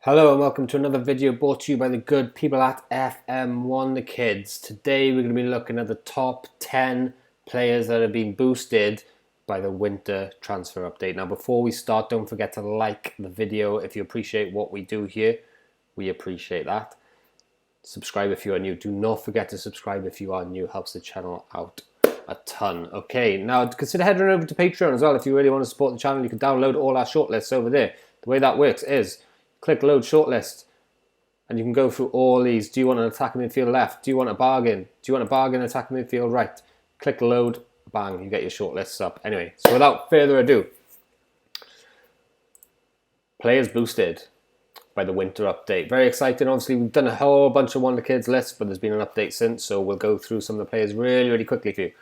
Hello and welcome to another video brought to you by the good people at FM Wonderkids. Today we're going to be looking at the top 10 players that have been boosted by the winter transfer update. Now before we start, don't forget to like the video if you appreciate what we do here. We appreciate that. Subscribe if you are new. Do not forget to subscribe if you are new. Helps the channel out a ton. Okay, now consider heading over to Patreon as well. If you really want to support the channel, you can download all our shortlists over there. The way that works is click load shortlist and you can go through all these. Do you want an attacking midfield left? Do you want a bargain? Do you want a bargain attacking midfield right? Click load, bang, you get your shortlists up. Anyway, so without further ado, players boosted by the winter update. Very exciting. Obviously, we've done a whole bunch of Wonderkids lists, but there's been an update since, so we'll go through some of the players really quickly for you.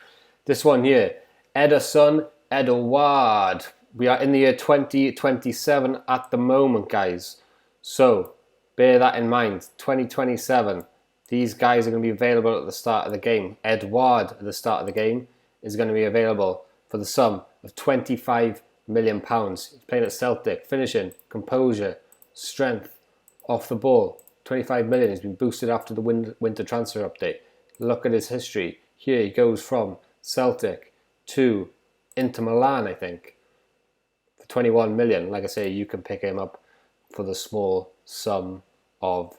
This one here, Ederson Edouard. We are in the year 2027 at the moment, guys. So, bear that in mind. 2027. These guys are going to be available at the start of the game. Edouard at the start of the game is going to be available for the sum of £25 million. He's playing at Celtic. Finishing, composure, strength, off the ball. 25 million. He's been boosted after the winter transfer update. Look at his history. Here he goes from Celtic to Inter Milan, I think, for 21 million. Like I say, you can pick him up for the small sum of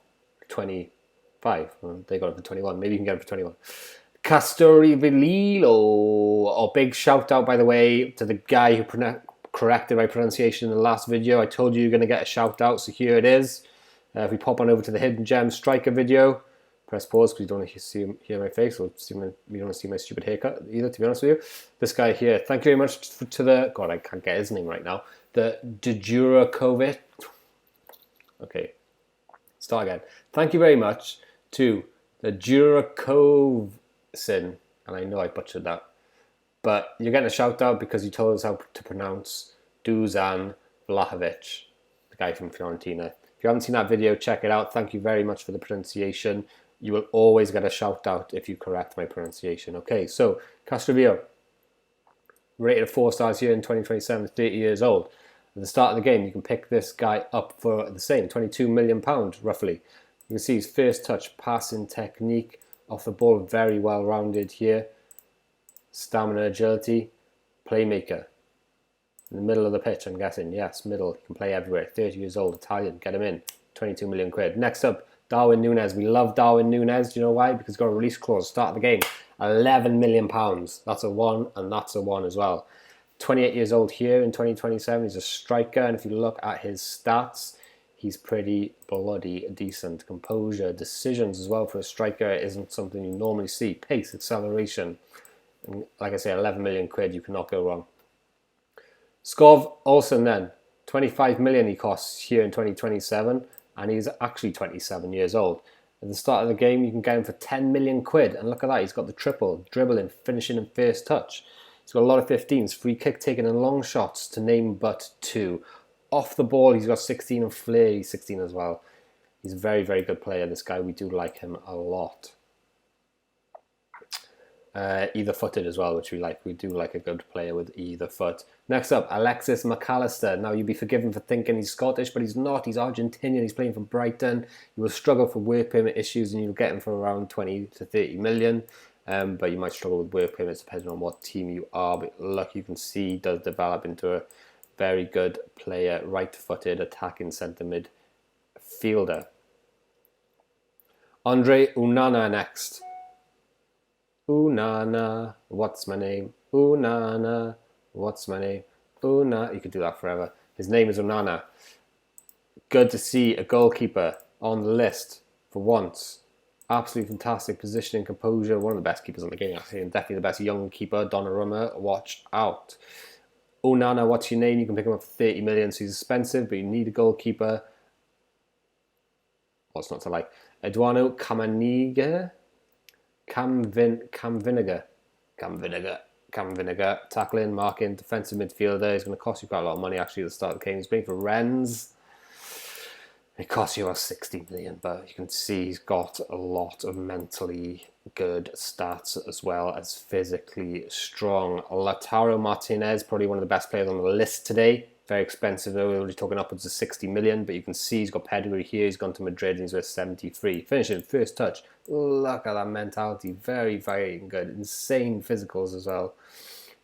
25. Well, they got it for 21. Maybe you can get it for 21. Castorivililo. A big shout out, by the way, to the guy who corrected my pronunciation in the last video. I told you you're going to get a shout out, so here it is. If we pop on over to the Hidden Gem Striker video, press pause because you don't want to hear my face, or you don't want to see my stupid haircut either, to be honest with you. This guy here, thank you very much to the, God, I can't get his name right now, the Djurakovic. Okay, start again. Thank you very much to the Djurakovsin, and I know I butchered that, but you're getting a shout out because you told us how to pronounce Dusan Vlahovic, the guy from Fiorentina. If you haven't seen that video, check it out. Thank you very much for the pronunciation. You will always get a shout out if you correct my pronunciation. Okay, so Castrovillo, rated 4 stars here in 2027, 30 years old. At the start of the game, you can pick this guy up for the same, £22 million roughly. You can see his first touch, passing technique, off the ball, very well rounded here. Stamina, agility, playmaker. In the middle of the pitch, I'm guessing. Yes, middle. He can play everywhere. 30 years old, Italian. Get him in. 22 million quid. Next up, Darwin Núñez. We love Darwin Núñez. Do you know why? Because he's got a release clause. Start of the game. £11 million. That's a 1, and that's a 1 as well. 28 years old here in 2027. He's a striker, and if you look at his stats, he's pretty bloody decent. Composure, decisions as well for a striker isn't something you normally see. Pace, acceleration. And like I say, 11 million quid. You cannot go wrong. Skov Olsen then, 25 million he costs here in 2027, and he's actually 27 years old. At the start of the game, you can get him for 10 million quid, and look at that, he's got the triple, dribbling, finishing and first touch. He's got a lot of 15s, free kick taking and long shots to name but 2. Off the ball, he's got 16 and flair, he's 16 as well. He's a very, very good player, this guy. We do like him a lot. Either footed as well, which we like. We do like a good player with either foot. Next up, Alexis McAllister. Now, you'd be forgiven for thinking he's Scottish, but he's not. He's Argentinian. He's playing for Brighton. You will struggle for work permit issues, and you'll get him for around 20 to 30 million. But you might struggle with work permits depending on what team you are. But look, you can see he does develop into a very good player, right-footed, attacking centre midfielder. Andre Onana next. Onana, what's my name? Onana, what's my name? Onana. You could do that forever. His name is Onana. Good to see a goalkeeper on the list for once. Absolutely fantastic positioning, composure. One of the best keepers on the game, actually, and definitely the best young keeper. Donnarumma, watch out. Onana, what's your name? You can pick him up for 30 million, so he's expensive, but you need a goalkeeper. What's not to like? Eduardo Cam Vinegar, tackling, marking, defensive midfielder. He's going to cost you quite a lot of money actually at the start of the game. He's playing for Rennes. It costs you about 60 million, but you can see he's got a lot of mentally good stats as well as physically strong. Lautaro Martinez, probably one of the best players on the list today. Very expensive though, we're only talking upwards of 60 million, but you can see he's got pedigree here, he's gone to Madrid and he's worth 73. Finishing, first touch, look at that mentality, very, very good, insane physicals as well.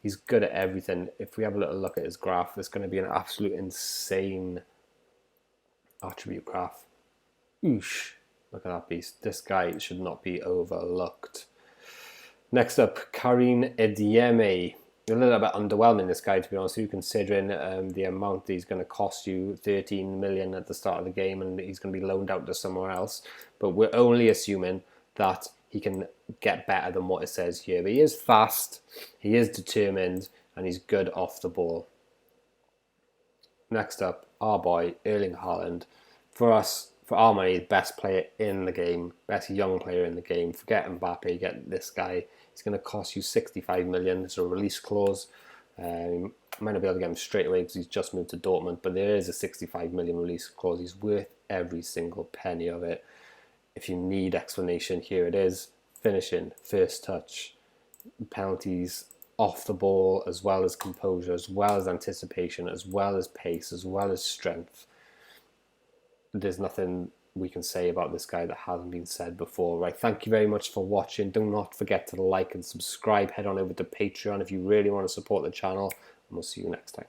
He's good at everything. If we have a little look at his graph, it's going to be an absolute insane attribute graph. Oosh, look at that beast. This guy should not be overlooked. Next up, Karim Edieme. A little bit underwhelming, this guy, to be honest with you, considering the amount that he's going to cost you, 13 million at the start of the game, and he's going to be loaned out to somewhere else. But we're only assuming that he can get better than what it says here. But he is fast, he is determined, and he's good off the ball. Next up, our boy, Erling Haaland. For us, for our money, the best player in the game, best young player in the game. Forget Mbappe, get this guy. It's going to cost you 65 million. It's a release clause. I might not be able to get him straight away because he's just moved to Dortmund, but there is a 65 million release clause. He's worth every single penny of it. If you need explanation, here it is. Finishing, first touch, penalties off the ball, as well as composure, as well as anticipation, as well as pace, as well as strength. There's nothing we can say about this guy that hasn't been said before, right? Thank you very much for watching. Do not forget to like and subscribe. Head on over to Patreon if you really want to support the channel, and we'll see you next time.